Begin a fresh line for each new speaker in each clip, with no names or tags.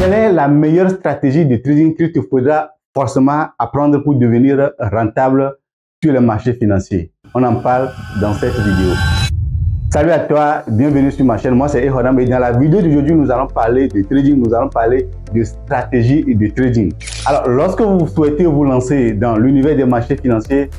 Quelle est la meilleure stratégie de trading qu'il te faudra forcément apprendre pour devenir rentable sur le marché financier? On en parle dans cette vidéo. Salut à toi, bienvenue sur ma chaîne. Moi c'est Ehodam et dans la vidéo d'aujourd'hui nous allons parler de trading, nous allons parler de stratégie et de trading. Alors lorsque vous souhaitez vous lancer dans l'univers des marchés financiers,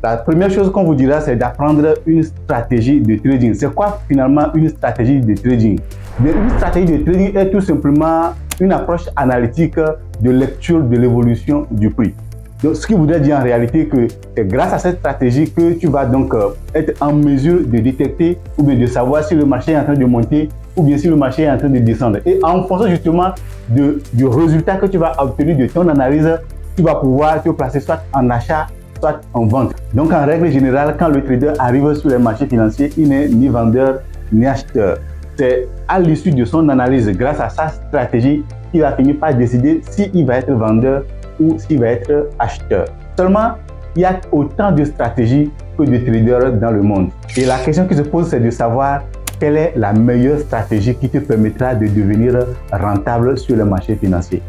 la première chose qu'on vous dira c'est d'apprendre une stratégie de trading. C'est quoi finalement une stratégie de trading? Une stratégie de trading est tout simplement une approche analytique de lecture de l'évolution du prix. Donc, ce qui voudrait dire en réalité que c'est grâce à cette stratégie que tu vas donc être en mesure de détecter ou bien de savoir si le marché est en train de monter ou bien si le marché est en train de descendre. Et en fonction justement du résultat que tu vas obtenir de ton analyse, tu vas pouvoir te placer soit en achat, soit en vente. Donc en règle générale, quand le trader arrive sur les marchés financiers, il n'est ni vendeur ni acheteur. C'est à l'issue de son analyse, grâce à sa stratégie, qu'il va finir par décider s'il va être vendeur ou s'il va être acheteur. Seulement, il y a autant de stratégies que de traders dans le monde. Et la question qui se pose, c'est de savoir quelle est la meilleure stratégie qui te permettra de devenir rentable sur le marché financier.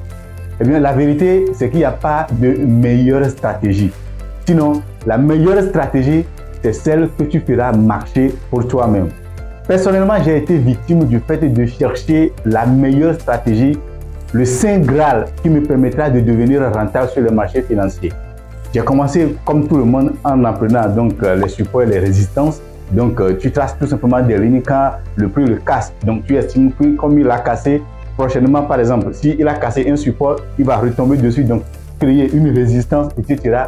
Eh bien, la vérité, c'est qu'il n'y a pas de meilleure stratégie. Sinon, la meilleure stratégie, c'est celle que tu feras marcher pour toi-même. Personnellement, j'ai été victime du fait de chercher la meilleure stratégie, le saint graal qui me permettra de devenir rentable sur le marché financier. J'ai commencé comme tout le monde en apprenant donc les supports et les résistances. Donc tu traces tout simplement des lignes quand le prix le casse. Donc tu estimes que comme il a cassé, prochainement par exemple, s'il a cassé un support, il va retomber dessus, donc créer une résistance, etc.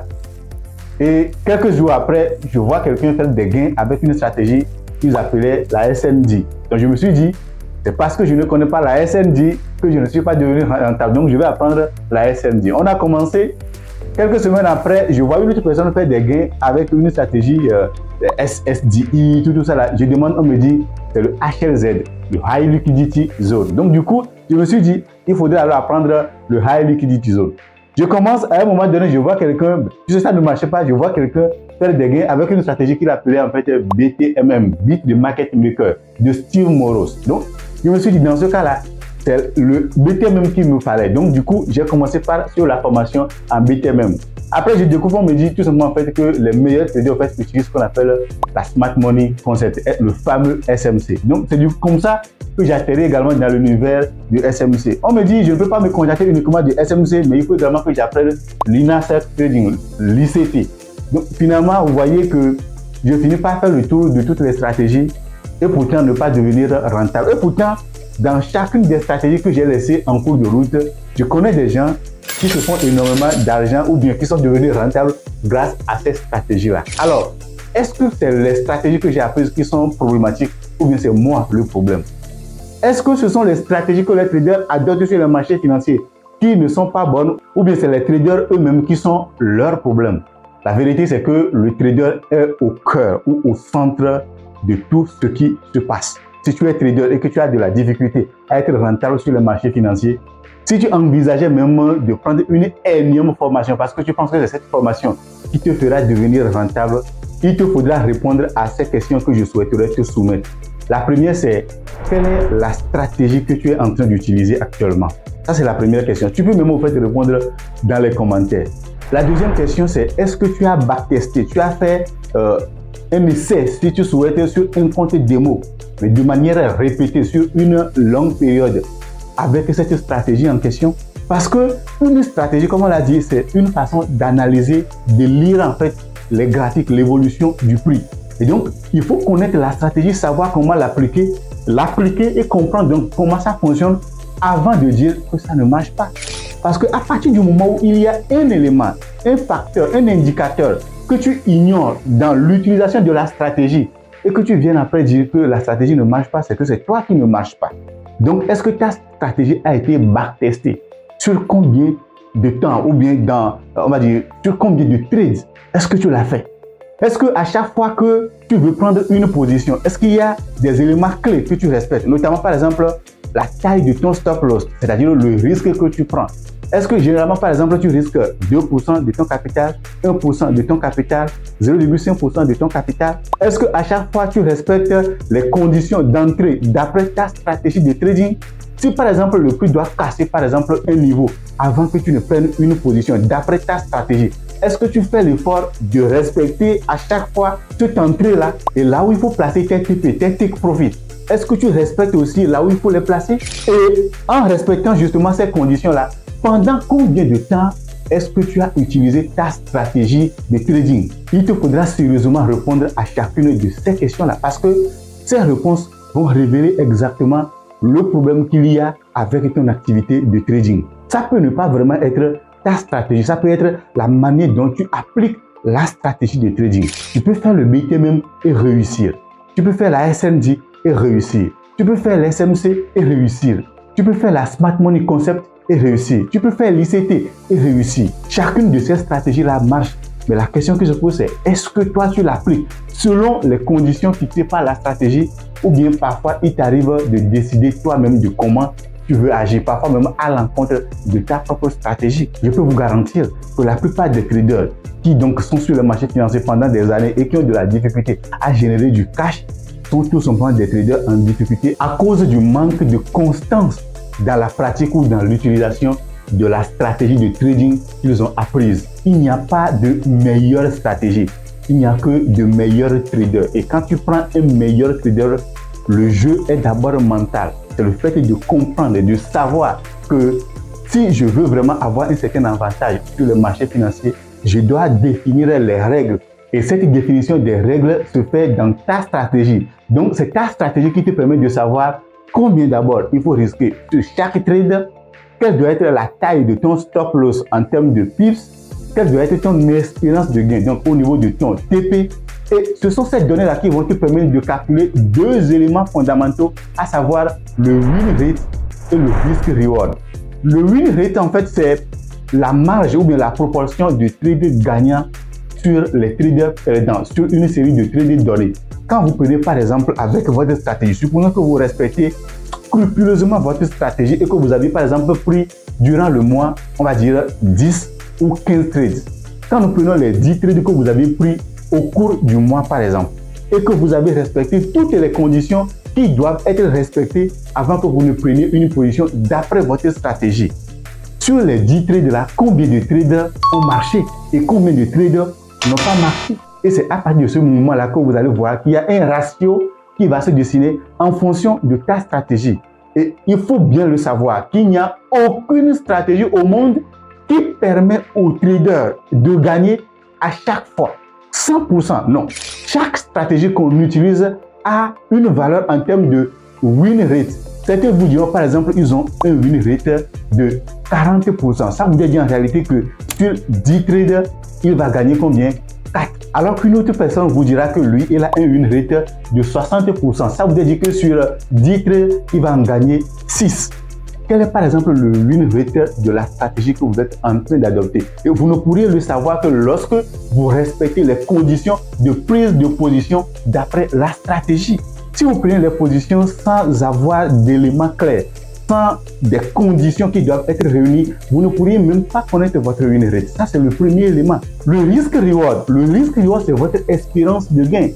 Et quelques jours après, je vois quelqu'un faire des gains avec une stratégie qu'ils appelaient la SND. Donc je me suis dit, c'est parce que je ne connais pas la SND que je ne suis pas devenu rentable. Donc je vais apprendre la SND. On a commencé, quelques semaines après, je vois une autre personne faire des gains avec une stratégie SSDI, tout ça là. Je demande, on me dit, c'est le HLZ, le High Liquidity Zone. Donc du coup, je me suis dit, il faudrait alors apprendre le High Liquidity Zone. Je commence, à un moment donné, je vois quelqu'un, puisque ça ne marchait pas, je vois quelqu'un faire des gains avec une stratégie qu'il appelait en fait BTMM, Beat the Market Maker, de Steve Moros. Donc, je me suis dit, dans ce cas-là, c'est le BTMM qu'il me fallait. Donc, du coup, j'ai commencé par sur la formation en BTMM. Après, je découvre, on me dit tout simplement en fait que les meilleurs traders en fait utilisent ce qu'on appelle la Smart Money Concept, le fameux SMC. Donc, c'est comme ça que j'ai atterri également dans l'univers du SMC. On me dit, je ne peux pas me contenter uniquement du SMC, mais il faut également que j'apprenne l'INASEC Trading, l'ICT. Donc, finalement, vous voyez que je finis par faire le tour de toutes les stratégies et pourtant ne pas devenir rentable. Et pourtant, dans chacune des stratégies que j'ai laissées en cours de route, je connais des gens qui se font énormément d'argent ou bien qui sont devenus rentables grâce à ces stratégies-là. Alors, est-ce que c'est les stratégies que j'ai apprises qui sont problématiques ou bien c'est moi le problème? Est-ce que ce sont les stratégies que les traders adoptent sur le marché financier qui ne sont pas bonnes ou bien c'est les traders eux-mêmes qui sont leur problème? La vérité, c'est que le trader est au cœur ou au centre de tout ce qui se passe. Si tu es trader et que tu as de la difficulté à être rentable sur le marché financier, si tu envisageais même de prendre une énième formation parce que tu penses que c'est cette formation qui te fera devenir rentable, il te faudra répondre à ces questions que je souhaiterais te soumettre. La première, c'est quelle est la stratégie que tu es en train d'utiliser actuellement? Ça, c'est la première question. Tu peux même au fait répondre dans les commentaires. La deuxième question, c'est est-ce que tu as backtesté? Tu as fait un essai, si tu souhaites, sur un compte démo, mais de manière répétée sur une longue période avec cette stratégie en question? Parce que une stratégie, comme on l'a dit, c'est une façon d'analyser, de lire en fait les graphiques, l'évolution du prix. Et donc, il faut connaître la stratégie, savoir comment l'appliquer et comprendre donc comment ça fonctionne avant de dire que ça ne marche pas. Parce qu'à partir du moment où il y a un élément, un facteur, un indicateur que tu ignores dans l'utilisation de la stratégie et que tu viens après dire que la stratégie ne marche pas, c'est que c'est toi qui ne marche pas. Donc, est-ce que ta stratégie a été backtestée? Sur combien de temps ou bien on va dire, sur combien de trades est-ce que tu l'as fait? Est-ce qu'à chaque fois que tu veux prendre une position, est-ce qu'il y a des éléments clés que tu respectes? Notamment, par exemple, la taille de ton stop loss, c'est-à-dire le risque que tu prends. Est-ce que généralement, par exemple, tu risques 2% de ton capital, 1% de ton capital, 0,5% de ton capital? Est-ce qu'à chaque fois, tu respectes les conditions d'entrée d'après ta stratégie de trading? Si par exemple le prix doit casser par exemple un niveau avant que tu ne prennes une position d'après ta stratégie, est-ce que tu fais l'effort de respecter à chaque fois cette entrée-là et là où il faut placer tes TP, tes take profit? Est-ce que tu respectes aussi là où il faut les placer? Et en respectant justement ces conditions-là, pendant combien de temps est-ce que tu as utilisé ta stratégie de trading? Il te faudra sérieusement répondre à chacune de ces questions-là parce que ces réponses vont révéler exactement le problème qu'il y a avec ton activité de trading. Ça peut ne pas vraiment être ta stratégie, ça peut être la manière dont tu appliques la stratégie de trading. Tu peux faire le BTM et réussir. Tu peux faire la SMD et réussir. Tu peux faire l'SMC et réussir. Tu peux faire la Smart Money Concept et réussir. Tu peux faire l'ICT et réussir. Chacune de ces stratégies-là marche. Mais la question que je pose, c'est est-ce que toi, tu l'appliques selon les conditions fixées par la stratégie ou bien parfois, il t'arrive de décider toi-même de comment tu veux agir, parfois même à l'encontre de ta propre stratégie. Je peux vous garantir que la plupart des traders qui donc sont sur le marché financier pendant des années et qui ont de la difficulté à générer du cash sont tout simplement des traders en difficulté à cause du manque de constance dans la pratique ou dans l'utilisation de la stratégie de trading qu'ils ont apprise. Il n'y a pas de meilleure stratégie. Il n'y a que de meilleurs traders. Et quand tu prends un meilleur trader, le jeu est d'abord mental. C'est le fait de comprendre et de savoir que si je veux vraiment avoir un certain avantage sur le marché financier, je dois définir les règles. Et cette définition des règles se fait dans ta stratégie. Donc, c'est ta stratégie qui te permet de savoir combien d'abord il faut risquer sur chaque trade, quelle doit être la taille de ton stop loss en termes de pips, quelle doit être ton espérance de gain, donc au niveau de ton TP. Et ce sont ces données-là qui vont te permettre de calculer deux éléments fondamentaux, à savoir le win rate et le risk reward. Le win rate, en fait, c'est la marge ou bien la proportion de traders gagnants sur les traders perdants, sur une série de traders donnés. Quand vous prenez par exemple avec votre stratégie, supposons que vous respectez scrupuleusement votre stratégie et que vous avez par exemple pris durant le mois, on va dire 10 ou 15 trades. Quand nous prenons les 10 trades que vous avez pris au cours du mois par exemple et que vous avez respecté toutes les conditions qui doivent être respectées avant que vous ne preniez une position d'après votre stratégie. Sur les 10 trades là, combien de traders ont marché et combien de traders n'ont pas marché? Et c'est à partir de ce moment-là que vous allez voir qu'il y a un ratio qui va se dessiner en fonction de ta stratégie. Et il faut bien le savoir qu'il n'y a aucune stratégie au monde qui permet aux traders de gagner à chaque fois. 100%, non. Chaque stratégie qu'on utilise a une valeur en termes de win rate. Certains vous diront par exemple ils ont un win rate de 40%. Ça vous dit en réalité que sur 10 traders, il va gagner combien? 4. Alors qu'une autre personne vous dira que lui, il a un win rate de 60%. Ça vous dit que sur 10 trades, il va en gagner 6. Quel est par exemple le win rate de la stratégie que vous êtes en train d'adopter? Et vous ne pourriez le savoir que lorsque vous respectez les conditions de prise de position d'après la stratégie. Si vous prenez les positions sans avoir d'éléments clairs, sans des conditions qui doivent être réunies, vous ne pourriez même pas connaître votre win rate. Ça, c'est le premier élément. Le risk reward. Le risk reward, c'est votre espérance de gain.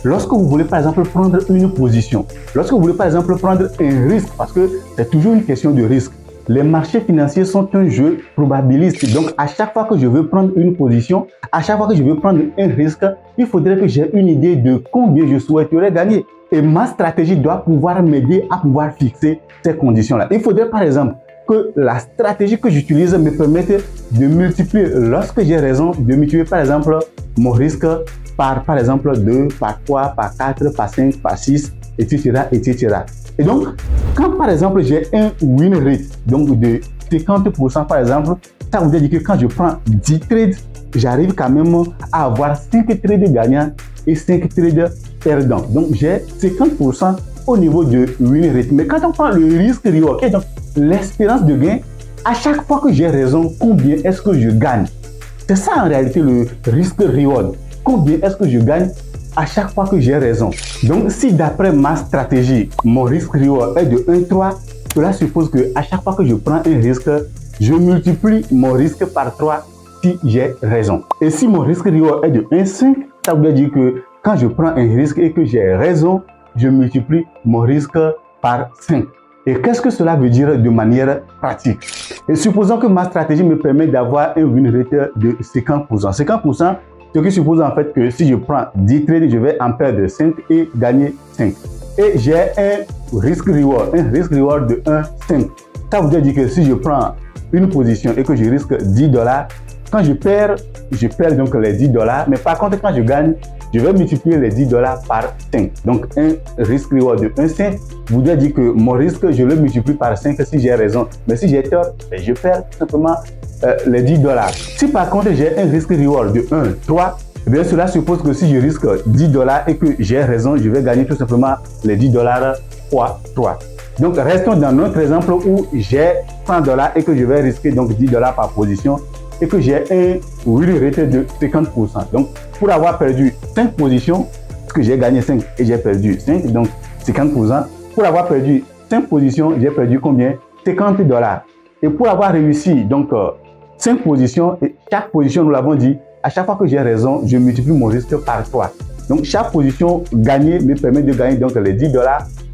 Lorsque vous voulez par exemple prendre une position, lorsque vous voulez par exemple prendre un risque, parce que c'est toujours une question de risque. Les marchés financiers sont un jeu probabiliste. Donc, à chaque fois que je veux prendre une position, à chaque fois que je veux prendre un risque, il faudrait que j'ai une idée de combien je souhaiterais gagner. Et ma stratégie doit pouvoir m'aider à pouvoir fixer ces conditions-là. Il faudrait par exemple que la stratégie que j'utilise me permette de multiplier, lorsque j'ai raison, de multiplier par exemple mon risque par exemple 2, par 3, par 4, par 5, par 6, etc., etc. Et donc, quand par exemple j'ai un win rate donc de 50% par exemple, ça veut dire que quand je prends 10 trades, j'arrive quand même à avoir 5 trades gagnants et 5 trades perdants. Donc, j'ai 50% au niveau de win rate. Mais quand on prend le risque reward, okay, donc l'espérance de gain, à chaque fois que j'ai raison, combien est-ce que je gagne? C'est ça en réalité le risque reward. Combien est-ce que je gagne à chaque fois que j'ai raison? Donc, si d'après ma stratégie, mon risque reward est de 1,3, cela suppose que à chaque fois que je prends un risque, je multiplie mon risque par 3 si j'ai raison. Et si mon risque reward est de 1,5, ça veut dire que quand je prends un risque et que j'ai raison, je multiplie mon risque par 5. Et qu'est-ce que cela veut dire de manière pratique? Et supposons que ma stratégie me permet d'avoir un win rate de 50%. 50%, ce qui suppose en fait que si je prends 10 trades, je vais en perdre 5 et gagner 5. Et j'ai un risk-reward de 1,5. Ça veut dire que si je prends une position et que je risque $10, quand je perds donc les $10. Mais par contre, quand je gagne, je vais multiplier les $10 par 5. Donc, un risk-reward de 1,5 voudrait dire que mon risque, je le multiplie par 5 si j'ai raison. Mais si j'ai tort, je perds tout simplement les $10. Si par contre, j'ai un risk-reward de 1,3, bien cela suppose que si je risque $10 et que j'ai raison, je vais gagner tout simplement les $10 fois 3. Donc, restons dans notre exemple où j'ai $100 et que je vais risquer donc $10 par position et que j'ai un win rate de 50%. Donc, pour avoir perdu 5 positions, parce que j'ai gagné 5 et j'ai perdu 5, donc 50%. Pour avoir perdu 5 positions, j'ai perdu combien? $50. Et pour avoir réussi donc 5 positions, et chaque position, nous l'avons dit, à chaque fois que j'ai raison, je multiplie mon risque par 3. Donc, chaque position gagnée me permet de gagner donc les $10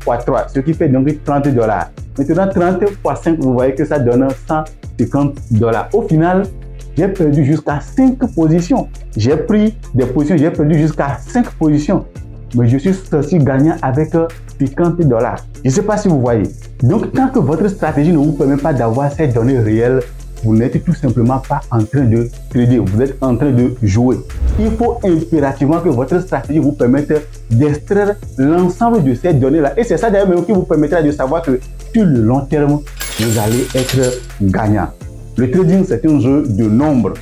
fois 3, ce qui fait donc $30. Maintenant, 30 fois 5, vous voyez que ça donne $150. Au final, j'ai perdu jusqu'à 5 positions. J'ai pris des positions, j'ai perdu jusqu'à 5 positions. Mais je suis sorti gagnant avec $50. Je ne sais pas si vous voyez. Donc, tant que votre stratégie ne vous permet pas d'avoir ces données réelles, vous n'êtes tout simplement pas en train de trader, vous êtes en train de jouer. Il faut impérativement que votre stratégie vous permette d'extraire l'ensemble de ces données-là. Et c'est ça d'ailleurs même qui vous permettra de savoir que sur le long terme, vous allez être gagnant. Le trading, c'est un jeu de nombres.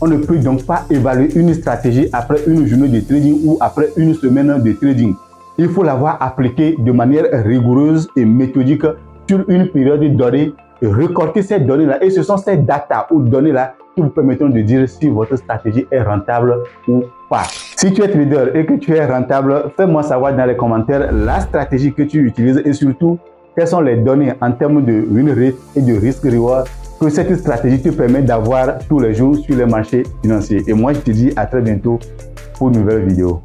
On ne peut donc pas évaluer une stratégie après une journée de trading ou après une semaine de trading. Il faut l'avoir appliqué de manière rigoureuse et méthodique sur une période donnée, et récolter ces données-là. Et ce sont ces data ou données-là qui vous permettront de dire si votre stratégie est rentable ou pas. Si tu es trader et que tu es rentable, fais-moi savoir dans les commentaires la stratégie que tu utilises et surtout quelles sont les données en termes de win rate et de risk reward que cette stratégie te permet d'avoir tous les jours sur les marchés financiers. Et moi, je te dis à très bientôt pour une nouvelle vidéo.